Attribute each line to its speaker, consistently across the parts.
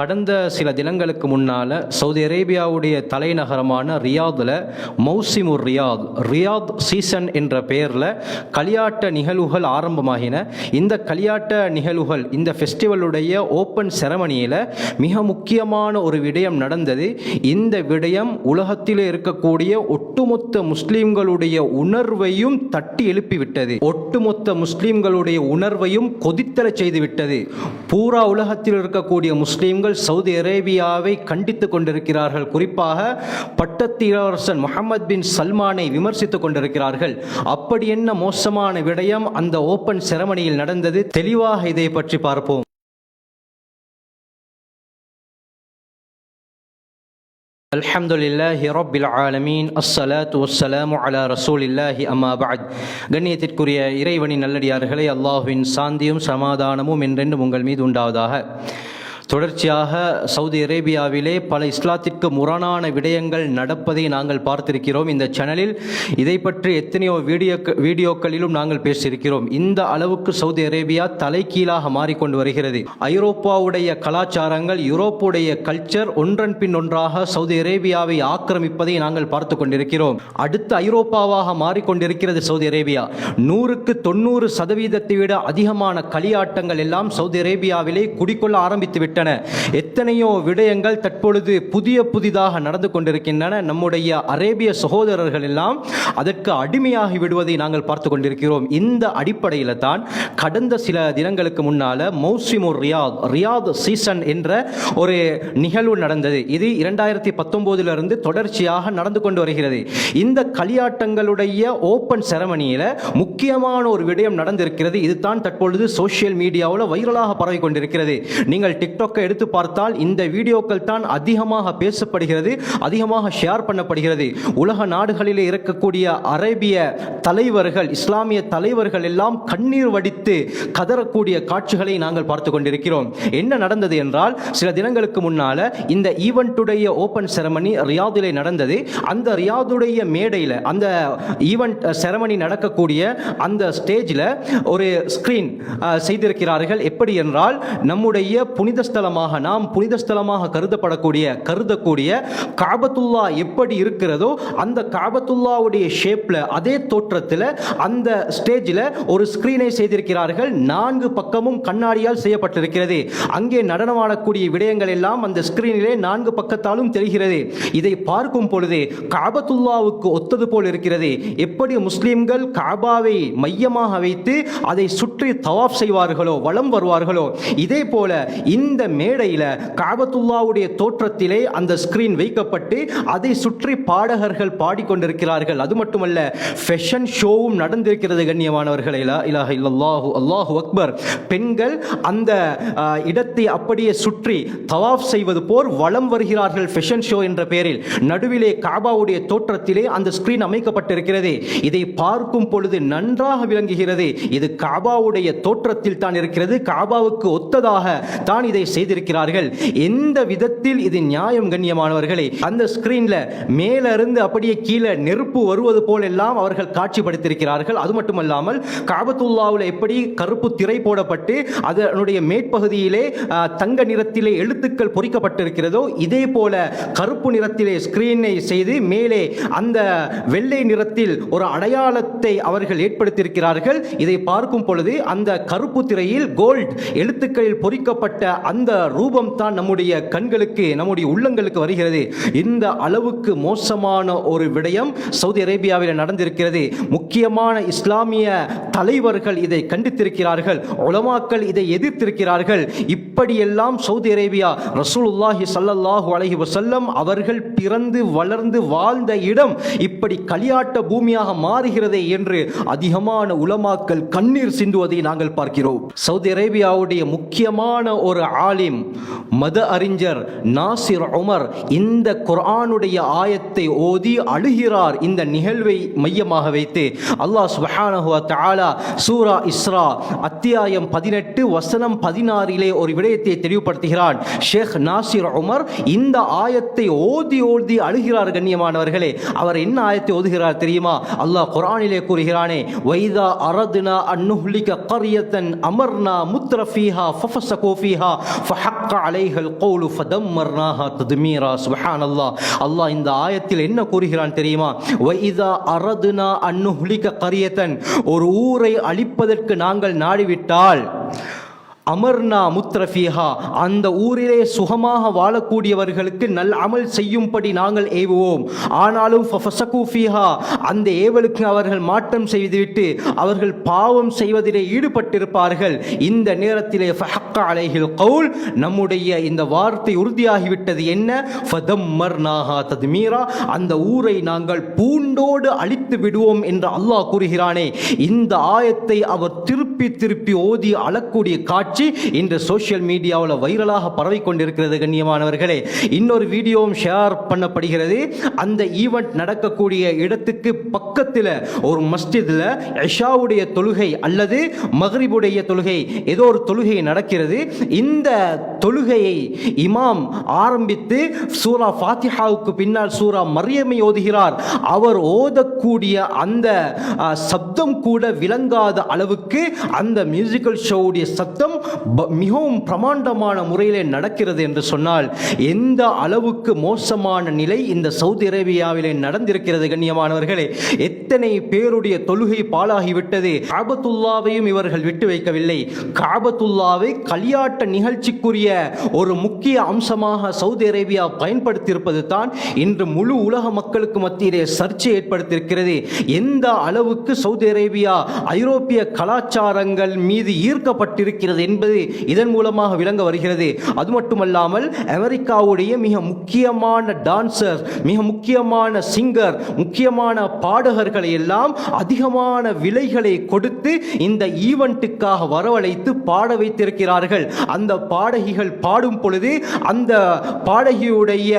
Speaker 1: கடந்த சில தினங்களுக்கு முன்னால் சவுதி அரேபியாவுடைய தலைநகரமான ரியாதில் மௌசிமுர் ரியாத் சீசன் என்ற பெயரில் களியாட்ட நிகழ்வுகள் ஆரம்பமாகின. இந்த களியாட்ட நிகழ்வுகள், இந்த ஃபெஸ்டிவலுடைய ஓப்பன் செரமனியில் மிக முக்கியமான ஒரு விடயம் நடந்தது. இந்த விடயம் உலகத்தில் இருக்கக்கூடிய ஒட்டுமொத்த முஸ்லீம்களுடைய உணர்வையும் தட்டி எழுப்பிவிட்டது. ஒட்டுமொத்த முஸ்லீம்களுடைய உணர்வையும் கொதித்தல செய்துவிட்டது. பூரா உலகத்தில் இருக்கக்கூடிய முஸ்லீம்கள் சவுதி அரேபியாவை கண்டித்துக் கொண்டிருக்கிறார்கள். குறிப்பாக பட்டத்து இளவரசன் முஹம்மது பின் சல்மானை விமர்சித்துக் கொண்டிருக்கிறார்கள். அப்படி என்ன மோசமான விடயம் அந்த ஓப்பன் செரமனியில் நடந்தது? தெளிவாக இதை பற்றி பார்ப்போம். அல்ஹம்துலில்லாஹி ரப்பில் ஆலமீன், அஸ்ஸலாத்து வஸ்ஸலாமு அலா ரசூலில்லாஹி அம்மா பஅத். கண்ணியத்திற்குரிய இறைவனின் நல்லடியார்களே, அல்லாஹ்வின் சாந்தியும் சமாதானமும் என்றென்றும் உங்கள் மீது உண்டாவதாக. தொடர்ச்சியாக சவுதி அரேபியாவிலே பல இஸ்லாத்திற்கு முரணான விடயங்கள் நடப்பதை நாங்கள் பார்த்திருக்கிறோம். இந்த சேனலில் இதை பற்றி எத்தனையோ வீடியோக்களிலும் நாங்கள் பேசியிருக்கிறோம். இந்த அளவுக்கு சவுதி அரேபியா தலைகீழாக மாறிக்கொண்டு வருகிறது. ஐரோப்பாவுடைய கலாச்சாரங்கள், யூரோப்புடைய கல்ச்சர் ஒன்றன் பின் ஒன்றாக சவுதி அரேபியாவை ஆக்கிரமிப்பதை நாங்கள் பார்த்து கொண்டிருக்கிறோம். அடுத்த ஐரோப்பாவாக மாறிக்கொண்டிருக்கிறது சவுதி அரேபியா. 100க்கு 90% விட அதிகமான களியாட்டங்கள் எல்லாம் சவுதி அரேபியாவிலே குடிக்கொள்ள ஆரம்பித்து விட்டன. எத்தனையோ விடயங்கள் தற்பொழுது புதிதாக நடந்து கொண்டிருக்கின்றன. நம்முடைய அரேபிய சகோதரர்கள் எல்லாம் அதற்கு அடிமையாகி விடுவதை நாங்கள் பார்த்து கொண்டிருக்கிறோம். இந்த அடிப்படையில் தான் கடந்த சில தினங்களுக்கு முன்னால மௌசிமுர் ரியாத் சீசன் என்ற ஒரு நிகழ்வு நடந்தது. இது 2019 தொடர்ச்சியாக நடந்து கொண்டு வருகிறது. இந்த களியாட்டங்களுடைய ஓப்பன் செரமனியில் முக்கியமான ஒரு விடயம் நடந்திருக்கிறது. இதுதான் தற்பொழுது சோசியல் மீடியாவில் வைரலாக பரவி கொண்டிருக்கிறது. நீங்கள் டிக்டாக் எடுத்து பார்த்தால் இந்த வீடியோக்கள் தான் அதிகமாக பேசப்படுகிறது, அதிகமாக ஷேர் பண்ணப்படுகிறது. உலக நாடுகளிலே இருக்கக்கூடிய அரேபிய தலைவர்கள், இஸ்லாமிய தலைவர்கள் எல்லாம் கண்ணீர் வடித்து கதறக்கூடிய காட்சிகளை நாங்கள் பார்த்து கொண்டிருக்கிறோம். என்ன நடந்தது என்றால், சில தினங்களுக்கு முன்னால இந்த ஈவென்ட்டுடைய ஓப்பன் செரமனி ரியாதிலே நடந்தது. அந்த ரியாதுடைய மேடையில், அந்த ஈவென்ட் செரமனி நடக்கக்கூடிய அந்த ஸ்டேஜில் ஒரு ஸ்கிரீன் செய்திருக்கிறார்கள். எப்படி என்றால், நம்முடைய புனித ஸ்தலமாக, நாம் புனித ஸ்தலமாக கருதக்கூடிய காபத்துல்லா எப்படி இருக்கிறதோ அந்த காபத்துல்லாவுடைய ஷேப்ல, அதே தோற்றத்தில் அந்த ஸ்டேஜில் ஒரு ஸ்கிரீனை செய்திருக்கிறார்கள். 4 பக்கமும் கண்ணாடியால் செய்யப்பட்டிருக்கிறது. அங்கே நடனமாடக்கூடிய விடயங்கள் எல்லாம் அந்த ஸ்கிரீனிலே 4 பக்கத்தாலும் தெரிகிறது. இதை பார்க்கும் பொழுது காபத்துல்லாவுக்கு ஒத்தது போல் இருக்கிறது. எப்படி முஸ்லிம்கள் காபாவை மையமாக வைத்து அதை சுற்றி தவாப் செய்வார்களோ, வலம் வருவார்களோ, இதே போல இந்த மேடையில் காபத்துல்லாவுடைய தோற்றத்திலே அந்த ஸ்கிரீன் வைக்கப்பட்டு அதை சுற்றி பாடகர்கள் பாடிக்கொண்டிருக்கிறார்கள். அது மட்டுமல்ல, ஃபேஷன் ஷோவும் நடந்திருக்கிறது. கண்ணியமானவர்களே, லா இலாஹ இல்லல்லாஹு அல்லாஹு அக்பர். பெண்கள் அந்த இடத்தை அப்படியே சுற்றி தவாஃப் செய்வது போல் வலம் வருகிறார்கள். ஃபேஷன் ஷோ என்ற பெயரில் நடுவிலே காபாவுடைய தோற்றத்திலே அந்த ஸ்கிரீன் அமைக்கப்பட்டிருக்கிறது. இதை பார்க்கும் பொழுது நன்றாக விளங்குகிறது, இது காபாவுடைய தோற்றத்தில் தான் இருக்கிறது, காபாவுக்கு ஒத்ததாக தான் இதை செய்திருக்கிறார்கள். எந்த விதத்தில் இது நியாயம்? கண்ணியமானவர்களே, அந்த ஸ்கிரீன்ல மேல இருந்து அப்படியே கீழே நெருப்பு வருவது போல் எல்லாம் அவர்கள் காட்சிப்படுத்தியிருக்கிறார்கள். அது மட்டுமல்லாமல் காபத்துல்லாவில் எப்படி கருப்பு திரை போடப்பட்டு அதனுடைய மேற்பகுதியிலே தங்க நிறத்திலே எழுத்துக்கள் பொறிக்கப்பட்டிருக்கிறதோ, இதே போல கருப்பு நிறத்திலே ஸ்கிரீனை செய்து மேலே அந்த வெள்ளை நிறத்தில் ஒரு அடையாளத்தை அவர்கள் ஏற்படுத்தியிருக்கிறார்கள். இதை பார்க்கும் பொழுது அந்த கருப்பு திரையில் கோல்ட் எழுத்துக்களில் பொறிக்கப்பட்ட அந்த ரூபம் தான் நம்முடைய கண்களுக்கு, நம்முடைய உள்ளங்களுக்கு வருகிறது. இந்த அளவுக்கு மோசமான ஒரு விடயம் சவுதி அரேபியாவில் நடந்திருக்கிறது. முக்கியமான இஸ்லாமிய தலைவர்கள் இதை கண்டித்திருக்கிறார்கள், உலமாக்கள் இதை எதிர்த்திருக்கிறார்கள். இப்படியெல்லாம் சவுதி அரேபியா, ரசூலுல்லாஹி ஸல்லல்லாஹு அலைஹி வஸல்லம் அவர்கள் பிறந்து வளர்ந்து வாழ்ந்த இடம் இப்படி களியாட்ட பூமியாக மாறுகிறதே என்று அதிகமான உலமாக்கள் கண்ணீர் சிந்துவதை நாங்கள் பார்க்கிறோம். சவுதி அரேபியாவுடைய முக்கியமான ஒரு ஆலிம், மத அறிஞர் நாசிர் உமர் இந்த குர்ஆனுடைய ஆயத்தை ஓதி அழுகிறார். இந்த நிகழ்வை மையமாக வைத்து அல்லாஹ் சுப்ஹானஹு வ தஆலா சூரா இஸ்ரா அத்தியாயம் 18 வசனம் 16 ஒரு விடயத்தை தெளிவுபடுத்துகிறான். ஷேக் நாசிர் உமர் இந்த ஆயத்தை ஓதி அழுகிறார். கண்ணியமானவர்களே, அவர் என்ன ஆயத்தை ஓதுகிறார் தெரியுமா? அல்லாஹ் குர்ஆனிலே கூறுகிறானே, வைதா அரதுனா அன் நுஹ்லிக கர்யத்தன் அமர்னா முத்ரஃபீஹா ஃபஃபஸகு ஃபீஹா ஃபஹக்க அலைஹல் கௌலு ஃபதம்மர்னாஹா தத்மீரா. சுப்ஹானல்லாஹ். அல்லாஹ் இந்த ஆயத்தில் என்ன கூறுகிறான் தெரியுமா? வஇதா அரதுனா அன் நுஹ்லிக கரியதன், ஒரு ஊரை அழிப்பதற்கு நாங்கள் நாடிவிட்டால், அமர்னா முத்ரஃபீஹா, அந்த ஊரிலே சுகமாக வாழக்கூடியவர்களுக்கு நல் அமல் செய்யும்படி நாங்கள் ஏவுவோம். ஆனாலும் ஃபஃபஸகு ஃபீஹா, அந்த ஏவலுக்கு அவர்கள் மாற்றம் செய்துவிட்டு அவர்கள் பாவம் செய்வதிலே ஈடுபட்டிருப்பார்கள். இந்த நேரத்திலே ஃபஹக்க அலைஹில் கௌல், நம்முடைய இந்த வார்த்தை உறுதியாகிவிட்டது. என்ன? ஃபதம்மர்னாஹா தத்மீரா, அந்த ஊரை நாங்கள் பூண்டோடு அழித்து விடுவோம் என்று அல்லாஹ் கூறுகிறானே. இந்த ஆயத்தை அவர் திருப்பி திருப்பி ஓதி அழக்கூடிய காட்சி இன்று சோசியல் மீடியாவில் வைரலாக பரவிக் கொண்டிருக்கிறது. கண்ணியமானவர்களே, இன்னொரு வீடியோவும் ஷேர் பண்ணப்படுகிறது. அந்த ஈவெண்ட் நடக்கக்கூடிய இடத்துக்கு பக்கத்தில் ஒரு மஸ்ஜிதில் இஷாவுடைய தொழுகை அல்லது மக்ரிபுடைய தொழுகை, ஏதோ ஒரு தொழுகை நடக்கிறது. இந்த தொழுகையை இமாம் ஆரம்பித்து சூரா ஃபாத்திஹாவுக்கு பின்னால் சூரா மரியமை ஓதுகிறார். அவர் ஓதக்கூடிய அந்த சப்தம் கூட விளங்காத அளவுக்கு அந்த மியூசிக்கல் ஷோவுடைய சத்தம் மிகவும் பிரமாண்டமான முறையிலே நடக்கிறது என்று சொன்னால் எந்த அளவுக்கு மோசமான நிலை இந்த சவுதி அரேபியாவிலே நடந்திருக்கிறது. கண்ணியமானவர்களே, எத்தனை பேருடைய தொழுகை பாழாகிவிட்டது. காபத்துல்லாவையும் இவர்கள் விட்டு வைக்கவில்லை. காபத்துல்லாவை களியாட்ட நிகழ்ச்சிக்குரிய ஒரு முக்கிய அம்சமாக சவுதி அரேபியா பயன்படுத்தியிருப்பது தான் இன்று முழு உலக மக்களுக்கு மத்தியிலே சர்ச்சை ஏற்படுத்தியிருக்கிறது. எந்த அளவுக்கு சவுதி அரேபியா ஐரோப்பிய கலாச்சாரங்கள் மீது ஈர்க்கப்பட்டிருக்கிறது என்பது இதன் மூலமாக விளங்க வருகிறது. அது மட்டுமல்லாமல் அமெரிக்காவுடைய மிக முக்கியமான டான்சர், மிக முக்கியமான சிங்கர், முக்கியமான பாடகர்களை எல்லாம் அதிகமான விலைகளை கொடுத்து இந்த ஈவெண்ட்டுக்காக வரவழைத்து பாட வைத்திருக்கிறார்கள். அந்த பாடகிகள் பாடும் பொழுது அந்த பாடகியுடைய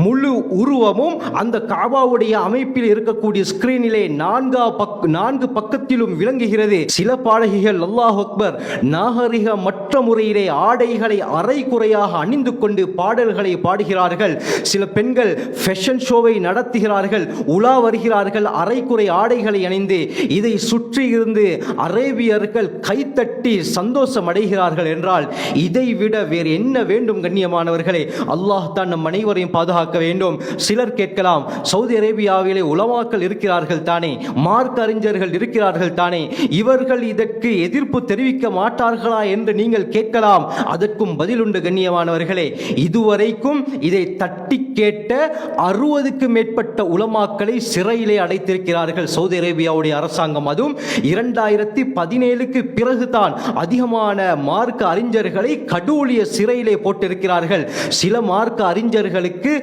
Speaker 1: முழு உருவமும் அந்த காபாவுடைய அமைப்பில் இருக்கக்கூடிய ஸ்கிரீனிலே நான்கு பக்கத்திலும் விளங்குகிறது. சில பாடகிகள் அல்லாஹ் அக்பர் நாகரிக மற்ற முறையிலே ஆடைகளை அரை குறையாக அணிந்து கொண்டு பாடல்களை பாடுகிறார்கள். சில பெண்கள் ஃபேஷன் ஷோவை நடத்துகிறார்கள், உலா வருகிறார்கள் அரைக்குறை ஆடைகளை அணிந்து. இதை சுற்றி இருந்து அரேபியர்கள் கைத்தட்டி சந்தோஷம் அடைகிறார்கள் என்றால் இதை விட வேறு என்ன வேண்டும்? கண்ணியமானவர்களே, அல்லாஹ் தான் நம் அனைவரையும் பாதுகாக்க வேண்டும். சிலர் கேட்கலாம், சவுதி அரேபியாவிலே உலமாக்கள் இருக்கிறார்கள் தானே, மார்க்க அறிஞர்கள் இருக்கிறார்கள் தானே, இவர்கள் இதற்கு எதிர்ப்பு தெரிவிக்க மாட்டார்களா என்று நீங்கள் கேட்கலாம். அதற்கும் பதிலுண்டு. கண்ணியமானவர்களே, இதுவரைக்கும் இதை தட்டி கேட்ட 60க்கு மேற்பட்ட உலமாக்களை சிறையிலே அடைத்திருக்கிறார்கள் சவுதி அரேபியாவுடைய அரசாங்கம். அதுவும் 2017க்கு பிறகுதான் அதிகமான மார்க்க அறிஞர்களை கடூழிய சிறையிலே போட்டிருக்கிறார்கள். சில மார்க்க அறிஞர்களுக்கு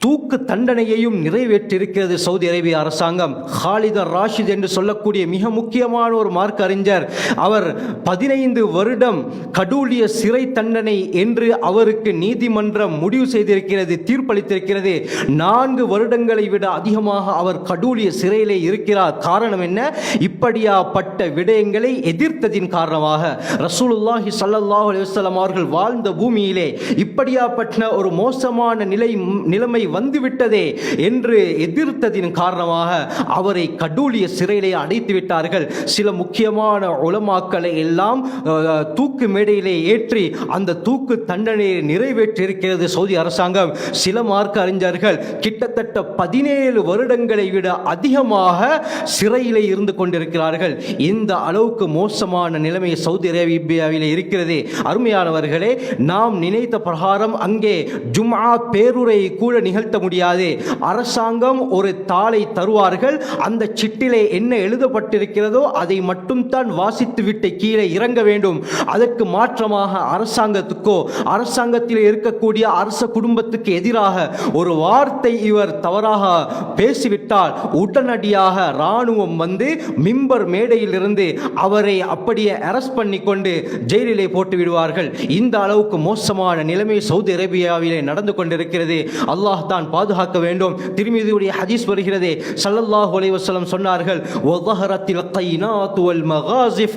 Speaker 1: தூக்கு தண்டனையையும் நிறைவேற்றிருக்கிறது சவுதி அரேபிய அரசாங்கம். ஹாலித் ராஷித் என்று சொல்லக்கூடிய மிக முக்கியமான ஒரு மார்க்க அறிஞர், அவர் 15 வருடம் கடூழிய சிறை தண்டனை என்று அவருக்கு நீதிமன்றம் முடிவு செய்திருக்கிறது, தீர்ப்பளித்திருக்கிறது. 4 வருடங்களை விட அதிகமாக அவர் கடூழிய சிறையிலே இருக்கிறார். காரணம் என்ன? இப்படியாப்பட்ட விடயங்களை எதிர்த்ததின் காரணமாக. ரசூலுல்லாஹி ஸல்லல்லாஹு அலைஹி வஸல்லம் அவர்கள் வாழ்ந்த பூமியிலே இப்படியாப்பட்ட ஒரு மோசமான நிலைமை வந்துவிட்டதே என்று எதிர்த்ததின் காரணமாக அவரை கடூழிய சிறையிலே அடைத்து விட்டார்கள். சில முக்கியமான உலமாக்களை எல்லாம் தூக்கு மேடையிலே ஏற்றி அந்த தூக்கு தண்டனையை நிறைவேற்றியிருக்கிறது சவுதி அரசாங்கம். சில மார்க்க அறிஞர்கள் கிட்டத்தட்ட 17 வருடங்களை விட அதிகமாக சிறையிலே இருந்து கொண்டிருக்கிறார்கள். இந்த அளவுக்கு மோசமான நிலைமை சவுதி அரேபியாவிலே இருக்கிறது. அருமையானவர்களே, நாம் நினைத்த பிரகாரம் அங்கே ஜும்ஆ பேருரை கூட நிகழ்த்த முடியாது. அரசாங்கம் ஒரு தாளை தருவார்கள், அந்த சிட்டிலே என்ன எழுதப்பட்டிருக்கிறதோ அதை மட்டும் தான் வாசித்து விட்டு கீழே இறங்க வேண்டும். அதற்கு மாற்றமாக அரசாங்கத்துக்கோ அரசாங்கத்தில் இருக்கக்கூடிய அரச குடும்பத்துக்கு எதிராக ஒரு வார்த்தை இவர் தவறாக பேசிவிட்டால் உடனடியாக இராணுவம் வந்து மிம்பர் மேடையில் இருந்து அவரை அப்படியே அரெஸ்ட் பண்ணி கொண்டு ஜெயிலிலே போட்டு விடுவார்கள். இந்த அளவுக்கு மோசமான நிலைமை சவுதி அரேபியாவிலே நடந்து கொண்டிருக்கிறது. அல்லாஹ் தான் பாதுகாக்க வேண்டும். திருமிதியுடைய ஹதீஸ் வருகிறது, ஸல்லல்லாஹு அலைஹி வஸல்லம் சொன்னார்கள், வதஹரத்தில் கைனாத் வல் மகாசிஃப்,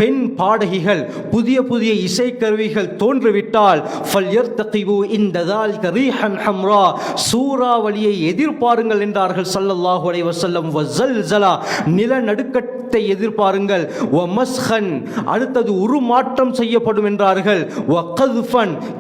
Speaker 1: பெண் பாடகிகள், புதிய புதிய இசைக்கருவிகள் தோன்றிவிட்டால் ஃபல்யர்தகிபு இந்த ذلك ريحا حمراء, சூறாவளியை எதிர்பாருங்கள் என்றார்கள் ஸல்லல்லாஹு அலைஹி வஸல்லம். வஸல்ஸலா, நிலநடுக்கத்தை மரணத்தை எதிர்பாருங்கள். அடுத்தது உருமாற்றம் செய்யப்படும் என்றார்கள்.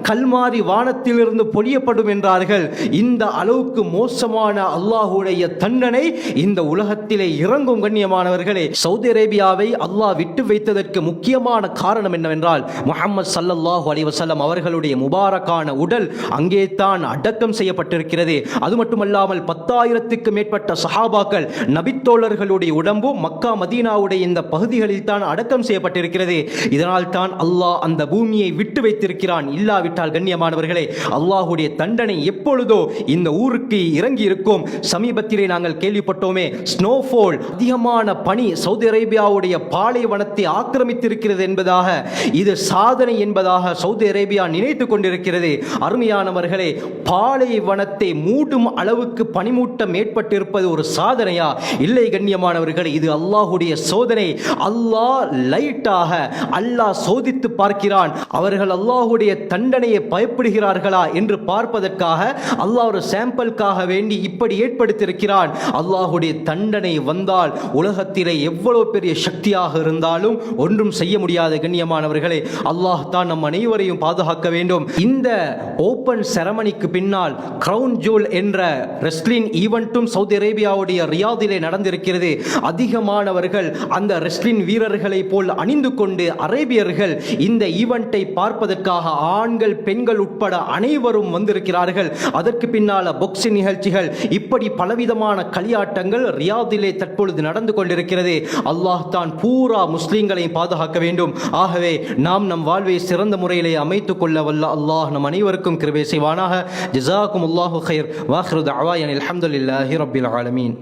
Speaker 1: கல்மாரி வானத்திலிருந்து பொழியப்படும் என்றார்கள். இந்த அளவுக்கு மோசமான அல்லாஹுடைய தண்டனை இந்த உலகத்திலே இறங்கும். கண்ணியமானவர்களே, சவுதி அரேபியாவை அல்லாஹ் விட்டு வைத்ததற்கு முக்கியமான காரணம் என்னவென்றால் முஹம்மது ஸல்லல்லாஹு அலைஹி வஸல்லம் அவர்களுடைய முபாரக்கான உடல் அங்கே தான் அடக்கம் செய்யப்பட்டிருக்கிறது. அது மட்டுமல்லாமல் 10,000க்கு மேற்பட்ட சஹாபாக்கள் நபித்தோழர்களுடைய உடம்பு மக்கா மதீனாவுடைய இந்த பகுதிகளில் தான் அடக்கம் செய்யப்பட்டிருக்கிறது. இதனால் தான் அல்லாஹ் அந்த பூமியை விட்டு வைத்திருக்கிறான். இல்லாவிட்டால் கண்ணியமானவர்களே, அல்லாஹுடைய தண்டனை எப்பொழுதோ இந்த ஊருக்கு இறங்கி இருக்கும். சமீபத்திலே நாங்கள் கேள்விப்பட்டோமே, ஸ்னோஃபால், அதிகமான பனி சவுதி அரேபியாவுடைய பாலைவனத்தை ஆக்கிரமித்திருக்கிறது என்பதாக, இது சாதனை என்பதாக சவுதி அரேபியா நினைத்துக் கொண்டிருக்கிறது. அருமையானவர்களே, பாலைவனத்தை மூடும் அளவுக்கு பனிமூட்டம் ஏற்பட்டிருப்பது ஒரு சாதனையா? இல்லை கண்ணியமானவர்களே, இது அல்லாஹுடைய சோதனை. அல்லாஹ் லைட்டாக அல்லாஹ் சோதித்து பார்க்கிறான். அவர்கள் அல்லாஹுடைய தண்டனையை பயப்படுகிறார்களா என்று பார்ப்பதற்காக அல்லாஹ் ஒரு சாம்பிளுக்காக வேண்டி இப்படி ஏற்படுத்தியிருக்கிறான். அல்லாஹுடைய தண்டனை வந்தால் உலகத்திலே எவ்வளவு பெரிய சக்தியாக இருந்தாலும் ஒன்றும் செய்ய முடியாத கண்ணியமானவர்களே, அல்லாஹ் தான் நம் அனைவரையும் பாதுகாக்க வேண்டும். இந்த ஓபன் செரமனிக்கு பின்னால் கிரவுன் ஜூல் என்ற ரெஸ்லிங் ஈவென்ட்டும் சவுதி அரேபியாவுடைய ரியாதிலே நடந்திருக்கிறது. அதிகமானவர்கள் அந்த ரெஸ்லிங் வீரர்களை போல் அணிந்து கொண்டு அரேபியர்கள் இந்த ஈவென்ட்டை பார்ப்பதற்காக ஆண்கள் பெண்கள் உட்பட அனைவரும் வந்திருக்கிறார்கள். அதற்கு பின்னால பாக்ஸிங் நிகழ்ச்சிகள், இப்படி பலவிதமான களியாட்டங்கள் ரியாதிலே தற்பொழுது நடந்து கொண்டிருக்கிறது. அல்லாஹ் தான் பூரா முஸ்லிம்களை பாதுகாக்க வேண்டும். ஆகவே நாம் நம் வாழ்வை சிறந்த முறையிலே அமைத்துக் கொள்ள வல்ல அல்லாஹ் நம் அனைவருக்கும் கிருபை செய்வானாக. ஜஸாக்குமுல்லாஹு கைர். வாஹிரு தஅவானா அல்ஹம்துலில்லாஹி ரப்பில் ஆலமீன்.